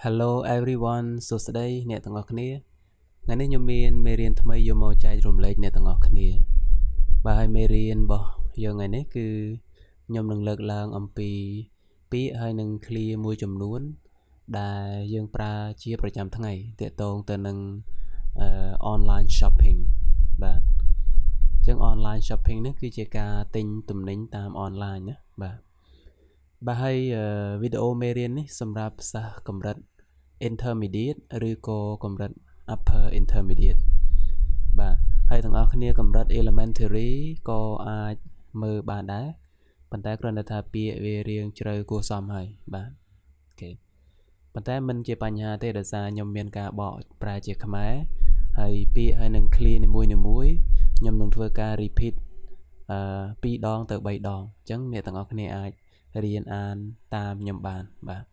Hello everyone សួស្តីអ្នកទាំងអស់គ្នាថ្ងៃនេះខ្ញុំមានមេរៀនថ្មីយកមកចែករំលែកអ្នកទាំងអស់គ្នាបាទហើយមេរៀនរបស់យើងថ្ងៃនេះគឺខ្ញុំនឹងលើកឡើងអំពីពាក្យហើយនឹងឃ្លាមួយចំនួនដែលយើងប្រើជាប្រចាំថ្ងៃទាក់ទងទៅនឹង online shopping បាទអញ្ចឹង online shopping នេះគឺជាការទិញទំនិញតាម online ណាបាទហើយវីដេអូមេរៀននេះសម្រាប់សិស្សកម្រិត intermediate ឬក៏កម្រិត upper intermediate បាទហើយទាំងអស់គ្នាកម្រិត elementary ក៏អាចមើលបានដែរប៉ុន្តែគ្រាន់តែថាពាក្យវារៀងជ្រៅគួរសមហើយបាទអូខេប៉ុន្តែមិនជាបញ្ហាទេដោយសារខ្ញុំមានការបកប្រែជាខ្មែរហើយពាក្យហើយនឹងឃ្លានីមួយៗខ្ញុំនឹងធ្វើការ repeat 2 ដងទៅ3 ដងអញ្ចឹងអ្នកទាំងអស់គ្នាអាចរៀនអានតាមខ្ញុំបានបាទ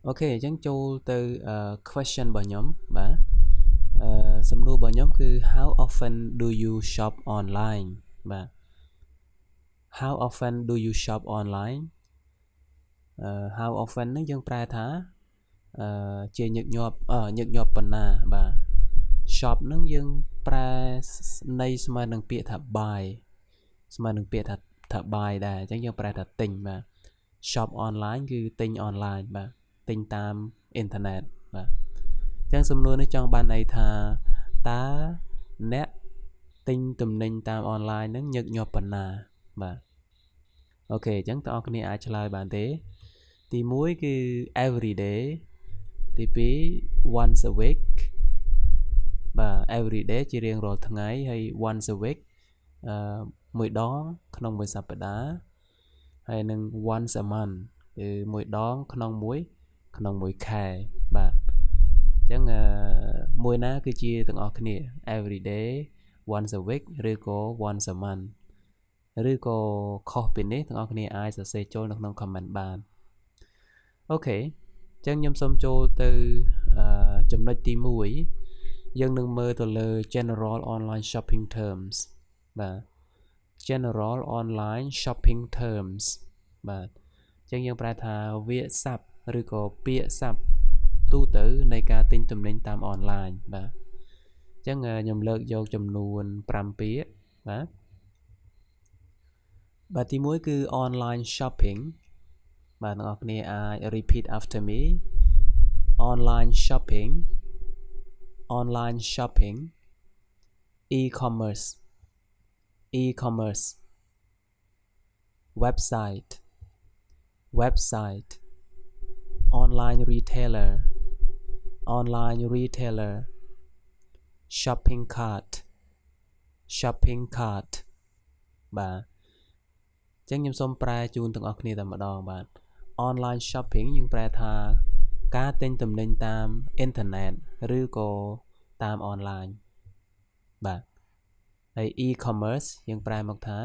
អូខេអញ្ចឹងចូលទៅ question របស់ខ្ញុំបាទសំណួររបស់ខ្ញុំគឺ how often do you shop online បាទ how often do you shop online how often នេះយើងប្រែថាជាញឹកញាប់ប៉ុណ្ណាបាទ shop នឹងយើងប្រែន័យស្មើនឹងពាក្យថា buy ស្មើនឹងពាក្យថា buy ដែរអញ្ចឹងយើងប្រែថាទិញបាទ shop online គឺទិញ online បាទទិញតាមអ៊ីនធឺណិតបាទអញ្ចឹងសំណួរនេះចង់បានន័យថាតើអ្នកទិញទំនិញតាម online ហ្នឹងញឹកញាប់ប៉ុណ្ណាបាទអូខេអញ្ចឹងបងប្អូនអាចឆ្លើយបានទេទី1គឺ every day ទី2 once a week បាទ every day ជារៀងរាល់ថ្ងៃហើយ once a week មួយដងក្នុងមួយសប្តាហ៍ហើយនឹង once a month គឺមួយដងក្នុងមួយខែបាទអញ្ចឹងមួយណាគឺជាទាំងអស់គ្នា every day once a week ឬក៏ once a month ឬក៏ខុសពីនេះទាំងអស់គ្នាអាចសរសេរចូលនៅក្នុង comment បានអូខេអញ្ចឹងខ្ញុំសូមចូលទៅចំណុចទី1យើងនឹងមើលទៅលើ general online shopping terms បាទ general online shopping terms បាទអញ្ចឹងយើងប្រែថាវាក្យស័ព្ទឬក៏ពាក្យស័ព្ទទូទៅនៃការទិញទំនិញតាម online បាទអញ្ចឹងខ្ញុំលើកយកចំនួន5ពាក្យបាទទី1គឺ online shopping បាទអ្នកនរគ្នាអាច repeat after me online shopping e-commerce website online retailer shopping cart បាទអញ្ចឹងខ្ញុំសូមប្រែជូនទាំងអស់គ្នាតែម្ដងបាទ online shopping យើងប្រែថាការទិញទំនិញតាមអ៊ីនធឺណិតឬក៏តាម online បាទហើយ e-commerce យើងប្រែមកថា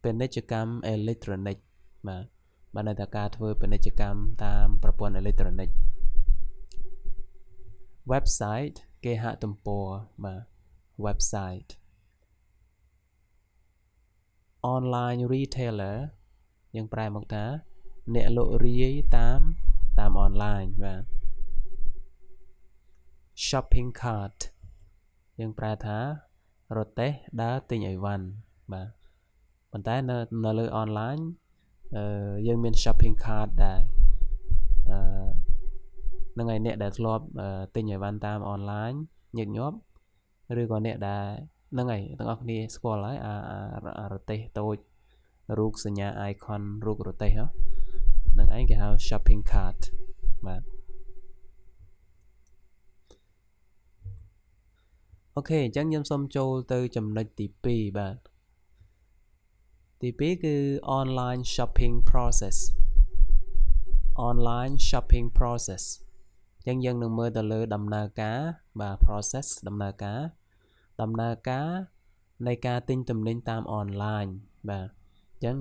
ពាណិជ្ជកម្មអេឡិចត្រូនិកបាទបានន័យថាការធ្វើពាណិជ្ជកម្មតាមប្រព័ន្ធអេឡិចត្រូនិក website គេហទំព័របាទ website online retailer យើងប្រែមកថាអ្នកលក់រាយតាម online បាទ shopping cart យើងប្រែថារទេះដើរទិញអីវ៉ាន់បាទប៉ុន្តែនៅលើ online យើងមាន shopping cart ដែរនឹងឯអ្នកដែលធ្លាប់ទិញអីវ៉ាន់តាម online ញឹកញាប់ឬក៏អ្នកដែលហ្នឹងហើយទាំងអស់គ្នាស្គាល់ហើយអារទេះតូចរូបសញ្ញា icon រូបរទេះហ្នឹងឯងគេហៅ shopping cart បាទអូខេអញ្ចឹងខ្ញុំសូមចូលទៅចំណុចទី2បាទទី2គឺ online shopping process អញ្ចឹងយើងនឹងមើលទៅលើដំណើរការបាទ process ដំណើរការនៃការទិញទំនិញតាម online បាទអញ្ចឹង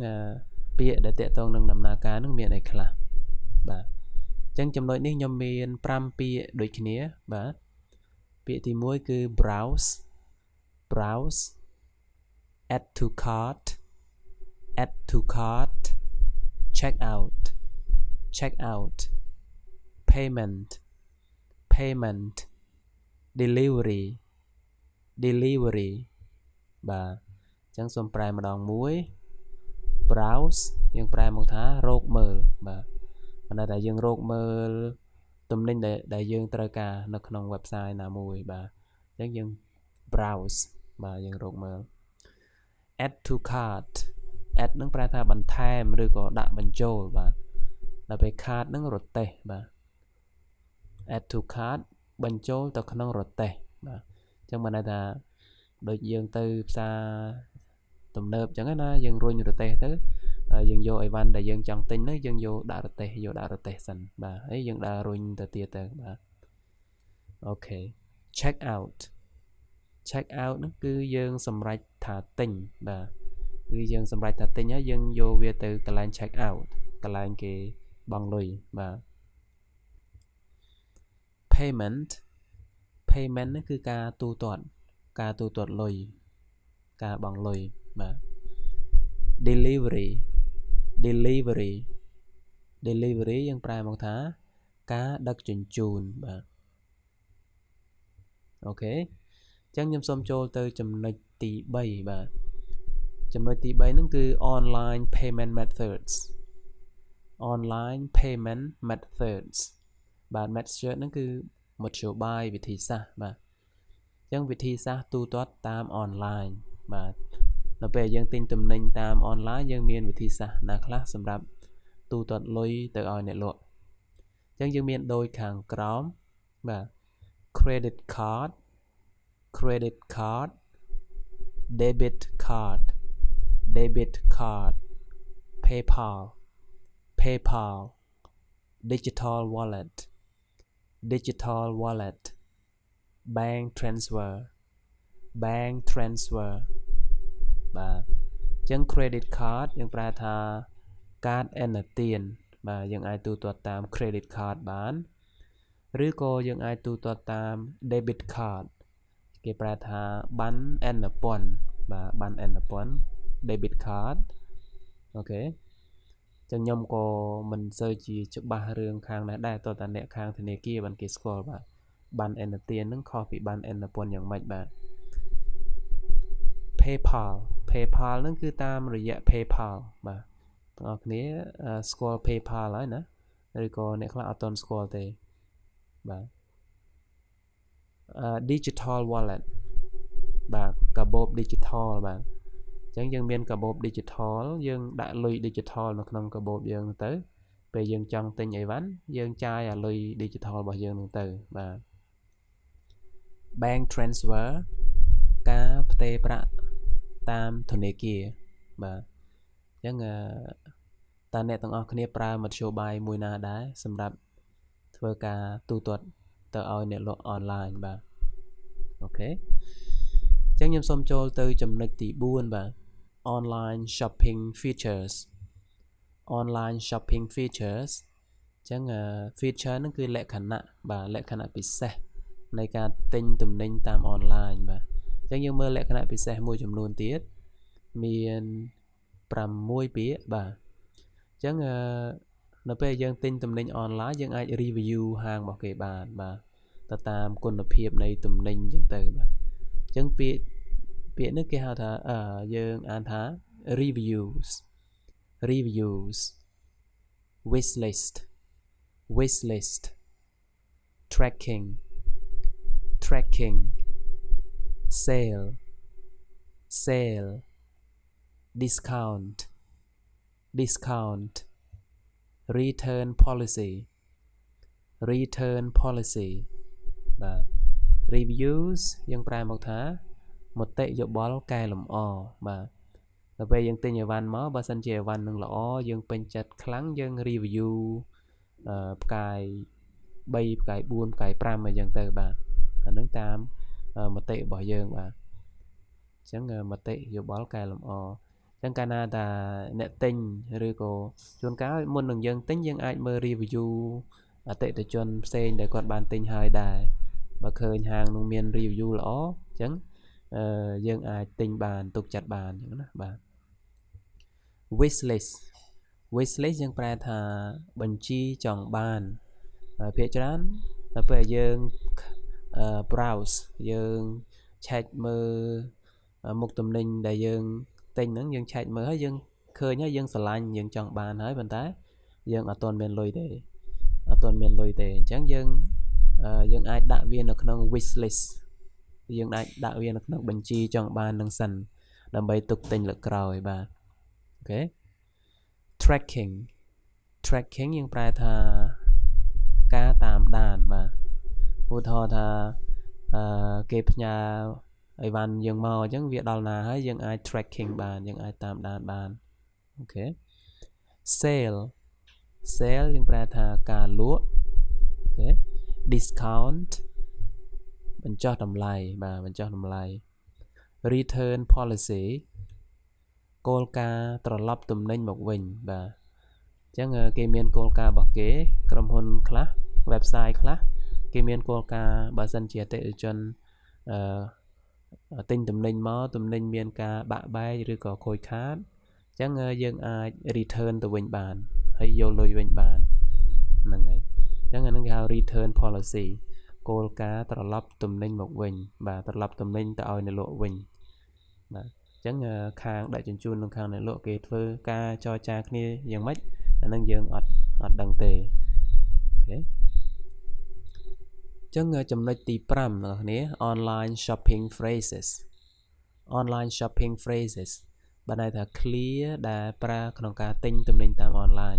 ពាក្យដែលតាក់ទងនឹងដំណើរការនឹងមានអីខ្លះបាទអញ្ចឹងចំណុចនេះខ្ញុំមាន5ពាក្យដូចគ្នាបាទពាក្យទី1គឺ browse add to cart check out payment payment delivery delivery បាទអញ្ចឹងសូមប្រែម្ដងមួយ browse យើងប្រែមកថារកមើលបាទប៉ុន្តែយើងរកមើលទំនិញដែលយើងត្រូវការនៅក្នុង website ណាមួយបាទអញ្ចឹងយើង browse បាទយើងរកមើល add to cart add នឹងប្រែថាបន្ថែមឬក៏ដាក់បញ្ចូលបាទដល់ពេល cart នឹងរទេះបាទ add to cart បញ្ចូលទៅក្នុងរទេះបាទអញ្ចឹងបានន័យថាដូចយើងទៅផ្សារទំនើបអញ្ចឹងណាយើងរុញរទេះទៅយើងយកអីវ៉ាន់ដែលយើងចង់ទិញទៅយើងយកដាក់រទេះសិនបាទហើយយើងដើររុញទៅទៀតទៅបាទអូខេ check out ហ្នឹងគឺយើងសម្រេចថាទិញបាទគឺយើងសម្រេចថាទិញហើយយើងយកវាទៅកន្លែង check out កន្លែងគេបង់លុយបាទ payment ហ្នឹងគឺការទូទាត់លុយការបង់លុយបាទ delivery យើងប្រែមកថាការដឹកជញ្ជូនបាទអូខេអញ្ចឹងខ្ញុំសូមចូលទៅចំណុចទី3បាទចំណុចទី3ហ្នឹងគឺ online payment methods បាទ method ហ្នឹងគឺមធ្យោបាយវិធីសាស្ត្របាទអញ្ចឹងវិធីសាស្ត្រទូទាត់តាមអនឡាញបាទនៅពេលយើងទិញទំនិញតាមអនឡាញយើងមានវិធីសាស្ត្រណាខ្លះសម្រាប់ទូទាត់លុយទៅឲ្យអ្នកលក់អញ្ចឹងយើងមានដូចខាងក្រោមបាទ credit card debit card PayPal digital wallet bank transfer បាទអញ្ចឹង credit card យើងប្រែថា card ឯណទានបាទយើងអាចទូទាត់តាម credit card បានឬក៏យើងអាចទូទាត់តាម debit card គេប្រែថាប័ណ្ណឯណពន្ធបាទប័ណ្ណឯណពន្ធ debit card អូខេចឹងខ្ញុំក៏មិនសូវជាច្បាស់រឿងខាងណាដែរតើតាអ្នកខាងធនាគារបានគេស្គាល់បាទប័ណ្ណឯណទានហ្នឹងខុសពីប័ណ្ណឯណពន្ធយ៉ាងម៉េចបាទ PayPal ហ្នឹងគឺតាមរយៈ PayPal បាទបងប្អូនគ្នាស្គាល់ PayPal ហើយណាឬក៏អ្នកខ្លះអត់ទាន់ស្គាល់ទេបាទ digital wallet បាទកាបូប digital បាទអញ្ចឹងយើងមានកាបូប digital យើងដាក់លុយ digital នៅក្នុងកាបូបយើងទៅពេលយើងចង់ទិញអីវ៉ាន់យើងចាយអាលុយ digital របស់យើងនឹងទៅបាទ bank transfer ការផ្ទេរប្រាក់តាមធនាគារបាទអញ្ចឹងតើអ្នកទាំងអស់គ្នាប្រើមធ្យោបាយមួយណាដែរសម្រាប់ធ្វើការទូទាត់ទៅឲ្យអ្នកលក់អនឡាញបាទអូខេអញ្ចឹងខ្ញុំសូមចូលទៅចំណុចទី4បាទ online shopping features អញ្ចឹង feature ហ្នឹងគឺលក្ខណៈបាទលក្ខណៈពិសេសនៃការទិញទំនិញតាមអនឡាញបាទអញ្ចឹងយើងមើលលក្ខណៈពិសេសមួយចំនួនទៀតមាន6ពាក្យបាទអញ្ចឹងនៅពេលយើងទិញទំនិញអនឡាញយើងអាច review ហាងរបស់គេបានបាទទៅតាមគុណភាពនៃទំនិញអញ្ចឹងទៅបាទអញ្ចឹងពាក្យនេះគេហៅថាយើងអានថា reviews wish list tracking sale discount return policy បាទ reviews យើងប្រែមកថាមតិយោបល់កែលម្អបាទដល់ពេលយើងទិញអីវ៉ាន់មកបើសិនជាអីវ៉ាន់នឹងល្អយើងពេញចិត្តខ្លាំងយើង review ផ្កាយ3ផ្កាយ4ផ្កាយ5អីចឹងទៅបាទអាហ្នឹងតាមមតិរបស់យើងបាទអញ្ចឹងមតិយោបល់កែលម្អអញ្ចឹងកាលណាតាអ្នកទិញឬក៏ជួនកាលមុននឹងយើងទិញយើងអាចមើល review អតិថិជនផ្សេងដែលគាត់បានទិញហើយដែរបើឃើញហាងនោះមាន review ល្អអញ្ចឹងយើងអាចទិញបានទុកចិត្តបានអញ្ចឹងណាបាទ wish list យើងប្រែថាបញ្ជីចង់បាន ភាគច្រើនដល់ពេលយើង browse យើងឆែកមើលមុខទំនិញដែលយើងទិញហ្នឹងយើងឆែកមើលហើយយើងឃើញហើយយើងស្រឡាញ់យើងចង់បានហើយប៉ុន្តែយើងអត់ទាន់មានលុយទេអញ្ចឹងយើងអាចដាក់វានៅក្នុង wish list យើងអាចដាក់វានៅក្នុងបញ្ជីចង់បាននឹងសិនដើម្បីទុកទិញលើកក្រោយបាទអូខេ tracking យើងប្រែថាការតាមដានបាទឧទាហរណ៍ថាគេផ្ញើអីវ៉ាន់យើងមកអញ្ចឹងវាដល់ណាហើយយើងអាច tracking បានយើងអាចតាមដានបានអូខេ sale យើងប្រែថាការលក់អូខេ discount បញ្ចុះតម្លៃបាទបញ្ចុះតម្លៃ return policy គោលការណ៍ត្រឡប់ទំនិញមកវិញបាទអញ្ចឹងគេមានគោលការណ៍របស់គេក្រុមហ៊ុនខ្លះ website ខ្លះគេមានគោលការណ៍បើសិនជាអតិថិជនទិញទំនិញមកទំនិញមានការបាក់បែកឬក៏ខូចខាតអញ្ចឹងយើងអាច return ទៅវិញបានហើយយកលុយវិញបានហ្នឹងហើយអញ្ចឹងអានឹងគេហៅ return policy គោលការណ៍ត្រឡប់ទំនិញមកវិញបាទត្រឡប់ទំនិញទៅឲ្យអ្នកលក់វិញបាទអញ្ចឹងខាងដឹកជញ្ជូននិងខាងអ្នកលក់គេធ្វើការចរចាគ្នាយ៉ាងម៉េចអានឹងយើងអត់ដឹងទេអូខេអញ្ចឹងចំណុចទី5បងប្អូន online shopping phrases បានន័យថា clear ដែលប្រើក្នុងការទិញទំនិញតាមអនឡាញអ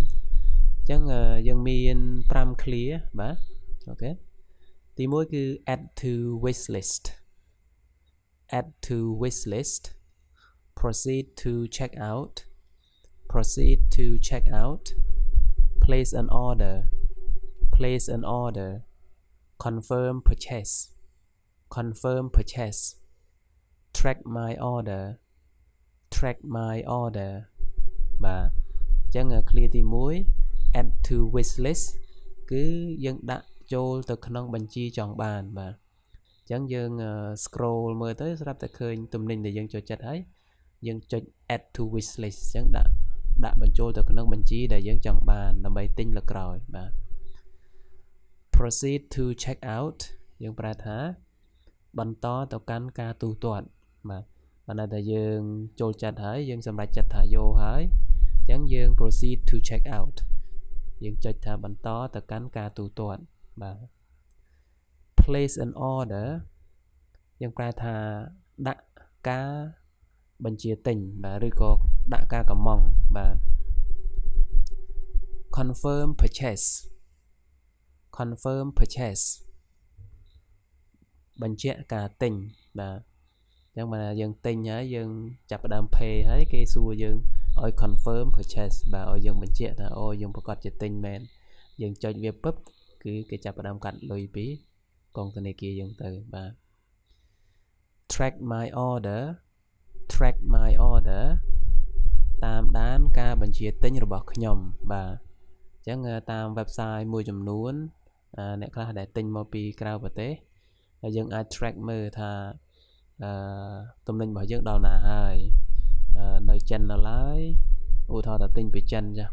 ញ្ចឹងយើងមាន5 clear បាទអូខេទី1គឺ add to wish list proceed to check out place an order confirm purchase track my order បាទអញ្ចឹង clear ទី1 add to wish list គឺយើងដាក់ចូលទៅក្នុងបញ្ជីចង់បានបាទអញ្ចឹងយើង scroll មើលទៅស្រាប់តែឃើញទំនិញដែលយើងចូលចិត្តហើយយើងចុច add to wish list អញ្ចឹងដាក់បញ្ចូលទៅក្នុងបញ្ជីដែលយើងចង់បានដើម្បីទិញលើក្រោយបាទ proceed to check out យើងប្រែថាបន្តទៅកាន់ការទូទាត់បាទបានតែយើងចូលចិត្តហើយយើងសម្រេចចិត្តថាយកហើយអញ្ចឹងយើង proceed to check out យើងចុចថាបន្តទៅកាន់ការទូទាត់បាទ place an order យើងប្រែថាដាក់ការបញ្ជាទិញបាទឬក៏ដាក់ការកម្មង់បាទ confirm purchase បញ្ជាក់ការទិញបាទអញ្ចឹងបើយើងទិញហើយយើងចាប់ផ្ដើម pay ហើយគេសួរយើងឲ្យ confirm purchase បាទឲ្យយើងបញ្ជាក់ថាអូយើងប្រកាសជាទិញមែនយើងចុចវាពឹបគឺគេចាប់ផ្ដើមកាត់លុយពីកងធនាគារយើងទៅបាទ track my order តាមដានការបញ្ជាទិញរបស់ខ្ញុំបាទអញ្ចឹងតាម website មួយចំនួនអ្នកខ្លះដែលទិញមកពីក្រៅប្រទេសហើយយើងអាច track មើលថាទំនិញរបស់យើងដល់ណាហើយនៅចិននៅឡើយឧទាហរណ៍ថាទិញពីចិនចា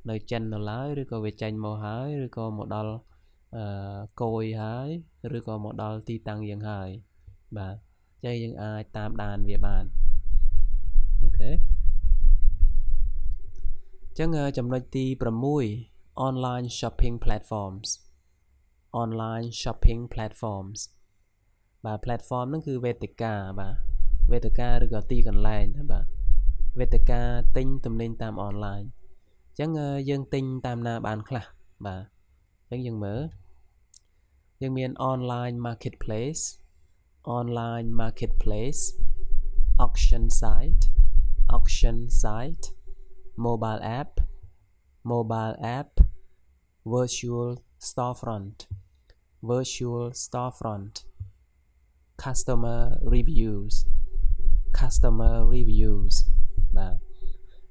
នៅចិននៅឡើយឬក៏វាចេញមកហើយឬក៏មកដល់គយហើយឬក៏មកដល់ទីតាំងយើងហើយបាទចឹងយើងអាចតាមដានវាបានអូខេចឹងចំណុចទី6 online shopping platforms បាទ platform ហ្នឹងគឺវេទិកាបាទវេទិកាឬក៏ទីកន្លែងបាទវេទិកាទិញទំនិញតាមអនឡាញអញ្ចឹងយើងទិញតាមណាបានខ្លះបាទអញ្ចឹងយើងមើលយើងមាន online marketplace auction site mobile app virtual storefront customer reviews បាទអ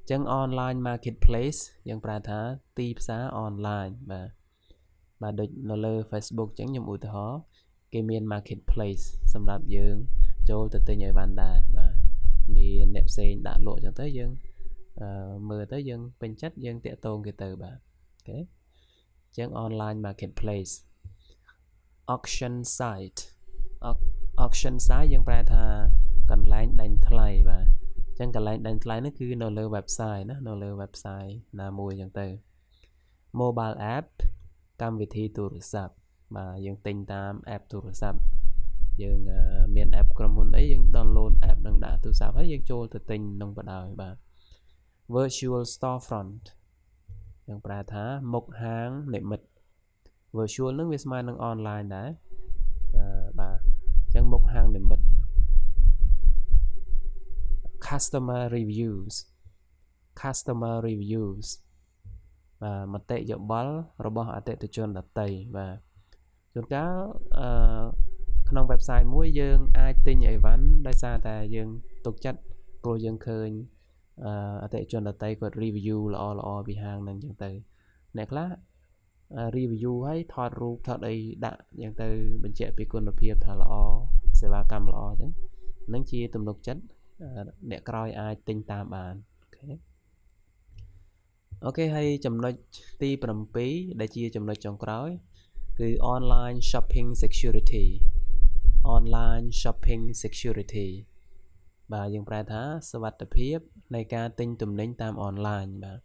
ញ្ចឹង online marketplace យើងប្រើថាទីផ្សារអនឡាញបាទដូចនៅលើ Facebook អញ្ចឹងខ្ញុំឧទាហរណ៍គេមាន marketplace សម្រាប់យើងចូលទៅទិញឲ្យបានដែរបាទមានអ្នកផ្សេងដាក់លក់អញ្ចឹងទៅយើងមើលទៅយើងពេញចិត្តយើងតាក់ទងគេទៅបាទអូខេ ចឹង online marketplace auction site auction site យើងប្រែថាកន្លែងដេញថ្លៃបាទចឹងកន្លែងដេញថ្លៃនេះគឺនៅលើ website ណានៅលើ website ណាមួយចឹងទៅ mobile app កម្មវិធីទូរស័ព្ទបាទយើងទិញតាម app ទូរស័ព្ទយើងមាន app ក្រុមហ៊ុនអីយើង download app នឹងដាក់ទូរស័ព្ទហើយយើងចូលទៅទិញនឹងបដ ாய் បាទ virtual storefront យើងប្រែថាមុខហាងនិមិត្ត virtual នឹងវាស្មើនឹង online ដែរបាទចឹងមុខហាងនិមិត្ត customer reviews បាទមតិយោបល់របស់អតិថិជនដទៃបាទជួនកាលក្នុង website មួយយើងអាចទិញអីវ៉ាន់ដោយសារតែយើងទុកចិត្តព្រោះយើងឃើញអតិថិជនដទៃគាត់ review ល្អពីហាងហ្នឹងចឹងទៅអ្នកខ្លះ review ឲ្យថតរូបថតអីដាក់ចឹងទៅបញ្ជាក់ពីគុណភាពថាល្អសេវាកម្មល្អចឹងហ្នឹងជាទំនុកចិត្តអ្នកក្រោយអាចទិញតាមបានអូខេហើយចំណុចទី7ដែលជាចំណុចចុងក្រោយគឺ online shopping security បាទយើងប្រែថាសុវត្ថិភាពនៃការទិញទំនិញតាម online បាទ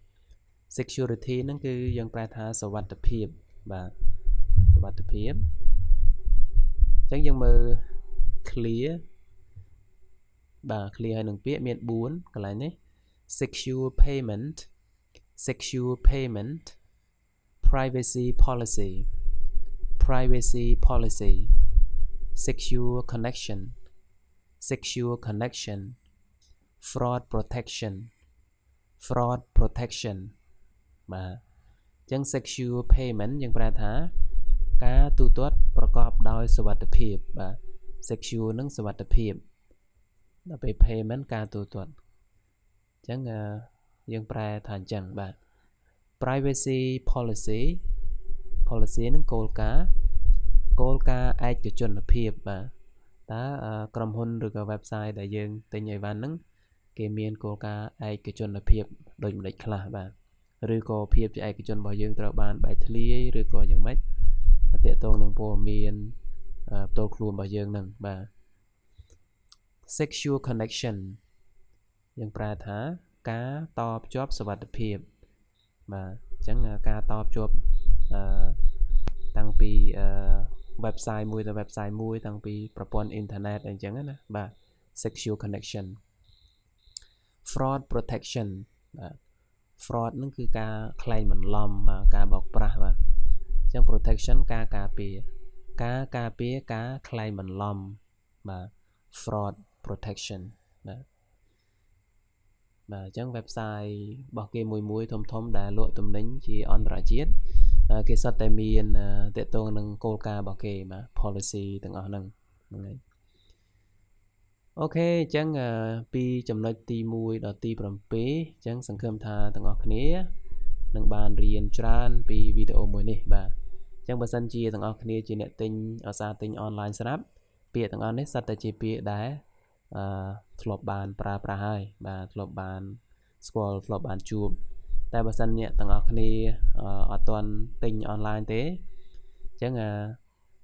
security ហ្នឹងគឺយើងប្រែថាសុវត្ថិភាពបាទសុវត្ថិភាពអញ្ចឹងយើងមើល clear បាទ clear ហើយនឹងពាក្យមាន4កន្លែងនេះ secure payment privacy policy secure connection fraud protection បាទអញ្ចឹង secure payment យើងប្រែថាការទូទាត់ប្រកបដោយសុវត្ថិភាពបាទ secure នឹងសុវត្ថិភាពដល់ពេល payment ការទូទាត់អញ្ចឹងយើងប្រែថាអញ្ចឹងបាទ privacy policy នឹងគោលការណ៍ឯកជនភាពបាទតើក្រុមហ៊ុនឬក៏ website ដែលយើងទិញអីវ៉ាន់ហ្នឹងគេមានគោលការណ៍ឯកជនភាពដូចម្ដេចខ្លះបាទឬក៏ភាពជាឯកជនរបស់យើងត្រូវបានបែកធ្លាយឬក៏យ៉ាងម៉េចទាក់ទងនឹងព័ត៌មានផ្ទាល់ខ្លួនរបស់យើងហ្នឹងបាទ secure connection យើងប្រែថាការតភ្ជាប់សុវត្ថិភាពបាទអញ្ចឹងការតភ្ជាប់តាំងពី website មួយទៅ website មួយតាំងពីប្រព័ន្ធអ៊ីនធឺណិតអីចឹងណាបាទ secure connection fraud protection បាទ fraud ហ្នឹងគឺការក្លែងបន្លំការបោកប្រាស់បាទអញ្ចឹង protection ការការពារការក្លែងបន្លំបាទ fraud protection បាទអញ្ចឹង website របស់គេមួយធំដែលលក់ទំនិញជាអន្តរជាតិគេសុទ្ធតែមានទាក់ទងនឹងគោលការណ៍របស់គេបាទ policy ទាំងអស់ហ្នឹងហើយអូខេអញ្ចឹងពីចំណុចទី1ដល់ទី7អញ្ចឹងសង្ឃឹមថាទាំងអស់គ្នានឹងបានរៀនច្រើនពីវីដេអូមួយនេះបាទអញ្ចឹងបើសិនជាទាំងអស់គ្នាជាអ្នកទិញឧស្សាហ៍ទិញអនឡាញស្រាប់ពាក្យទាំងអស់នេះសុទ្ធតែជាពាក្យដែលធ្លាប់បានប្រើប្រាស់ហើយបាទធ្លាប់បានស្គាល់ធ្លាប់បានជួបតែបើសិនអ្នកទាំងអស់គ្នាអត់ទាន់ទិញអនឡាញទេអញ្ចឹង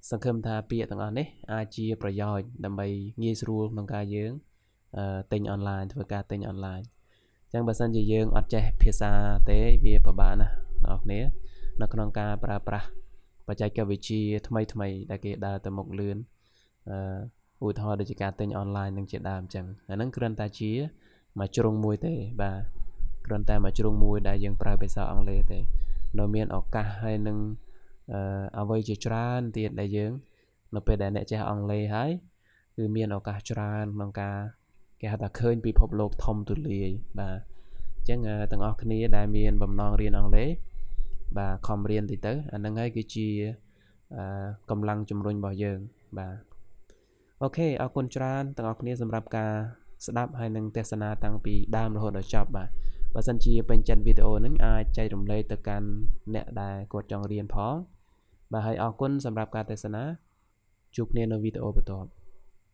សង្ឃឹមថាពាក្យទាំងអស់នេះអាចជាប្រយោជន៍ដើម្បីងាយស្រួលក្នុងការយើងទិញអនឡាញធ្វើការទិញអនឡាញអញ្ចឹងបើសិនជាយើងអត់ចេះភាសាទេវាពិបាកណាស់អ្នកគ្នានៅក្នុងការប្រើប្រាស់បច្ចេកវិទ្យាថ្មីដែលគេដើរទៅមុខលឿនឧទាហរណ៍ដូចជាការទិញអនឡាញនឹងជាដើមអញ្ចឹងអាហ្នឹងគ្រាន់តែជាមួយជ្រុងមួយទេបាទគ្រាន់តែមួយជ្រុងមួយដែលយើងប្រើភាសាអង់គ្លេសទេនៅមានឱកាសហើយនឹងអ្វីជាច្រើនទៀតដែលយើងនៅពេលដែលអ្នកចេះអង់គ្លេសហើយគឺមានឱកាសច្រើនក្នុងការគេហៅថាឃើញពិភពលោកធំទូលាយបាទអញ្ចឹងទាំងអស់គ្នាដែលមានបំណងរៀនអង់គ្លេសបាទខំរៀនតិចទៅអាហ្នឹងហើយគឺជាកម្លាំងជំរុញរបស់យើងបាទអូខេអរគុណច្រើនទាំងអស់គ្នាសម្រាប់ការស្ដាប់ហើយនឹងទស្សនាតាំងពីដើមរហូតដល់ចប់បាទបើសិនជាពេញចិត្តវីដេអូហ្នឹងអាចចែករំលែកទៅកាន់អ្នកដែលគាត់ចង់រៀនផងបាទហើយអរគុណសម្រាប់ការទស្សនាជួបគ្នានៅវីដេអូបន្ទាប់